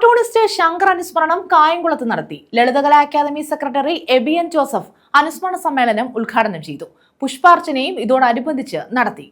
Cartoonist Shankar അനുസ്മരണം കായംകുളത്ത് നടത്തി. Lalithakala academy secretary Ebian Joseph അനുസ്മരണ സമ്മേളനം ഉദ്ഘാടനം ചെയ്തു. പുഷ്പാർച്ചനയും ഇതോടനുബന്ധിച്ച് നടത്തി.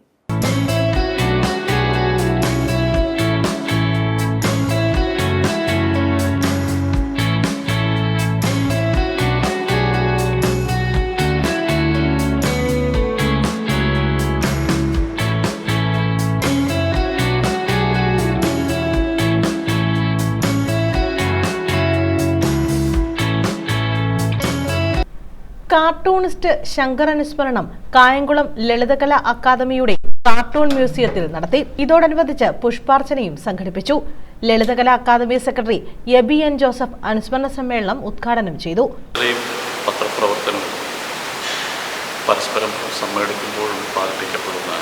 കാർട്ടൂണിസ്റ്റ് ശങ്കർ അനുസ്മരണം കായംകുളം ലളിതകലാ അക്കാദമിയുടെ കാർട്ടൂൺ മ്യൂസിയത്തിൽ നടത്തി. ഇതോടനുബന്ധിച്ച് പുഷ്പാർച്ചനയും സംഘടിപ്പിച്ചു. Lalithakala academy secretary Ebian Joseph അനുസ്മരണ സമ്മേളനം ഉദ്ഘാടനം ചെയ്തു. പത്രപ്രവർത്തനം പരസ്പരം സമ്മേളിക്കുമ്പോൾ ഉത്പാദിപ്പിക്കപ്പെടുന്ന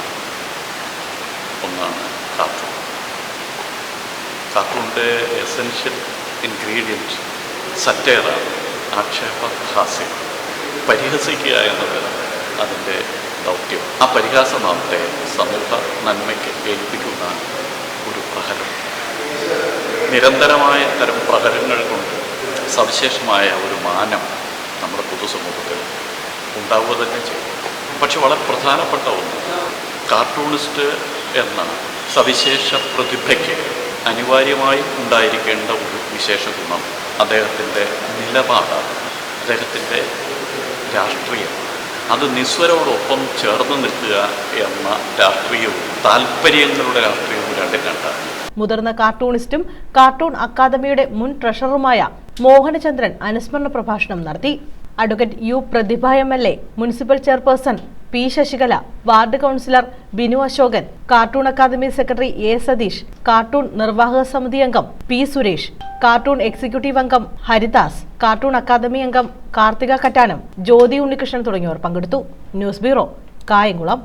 ഒന്നാണ് കാർട്ടൂൺ. കാർട്ടൂണിൻ്റെ എസെൻഷ്യൽ ഇൻഗ്രീഡിയൻറ്റ് സറ്റയറാണ്, ആക്ഷേപഹാസ്യം. പരിഹസിക്കുക എന്നത് അതിൻ്റെ ദൗത്യം. ആ പരിഹാസനാമത്തെ സമൂഹ നന്മയ്ക്ക് ഏൽപ്പിക്കുന്ന ഒരു പ്രഹരം. നിരന്തരമായ തരം പ്രഹരങ്ങൾ കൊണ്ട് സവിശേഷമായ ഒരു മാനം നമ്മുടെ പൊതുസമൂഹത്തിൽ ഉണ്ടാവുക തന്നെ ചെയ്യും. പക്ഷെ വളരെ പ്രധാനപ്പെട്ട ഒന്ന്, കാർട്ടൂണിസ്റ്റ് എന്ന സവിശേഷ പ്രതിഭയ്ക്ക് അനിവാര്യമായും ഉണ്ടായിരിക്കേണ്ട ഒരു വിശേഷ ഗുണം അദ്ദേഹത്തിൻ്റെ നിലപാടാണ്. അദ്ദേഹത്തിൻ്റെ രാഷ്ട്രീയം, അത് നിസ്വരോടൊപ്പം ചേർന്ന് നിൽക്കുക എന്ന രാഷ്ട്രീയവും താല്പര്യങ്ങളുടെ രാഷ്ട്രീയവും രണ്ടും രണ്ടാണ്. മുതിർന്ന കാർട്ടൂണിസ്റ്റും കാർട്ടൂൺ അക്കാദമിയുടെ മുൻ ട്രഷററുമായ മോഹനചന്ദ്രൻ അനുസ്മരണ പ്രഭാഷണം നടത്തി. Advocate U Prathibha MLA, municipal chairperson P Sasikala, ward councillor Binu Ashokan, cartoon academy secretary A Satheesh, cartoon നിർവാഹക സമിതി അംഗം പി സുരേഷ്, കാർട്ടൂൺ എക്സിക്യൂട്ടീവ് അംഗം ഹരിദാസ്, കാർട്ടൂൺ അക്കാദമി അംഗം കാർത്തിക കറ്റാനം, ജ്യോതി ഉണ്ണികൃഷ്ണൻ തുടങ്ങിയവർ പങ്കെടുത്തു. News bureau, Kayamkulam.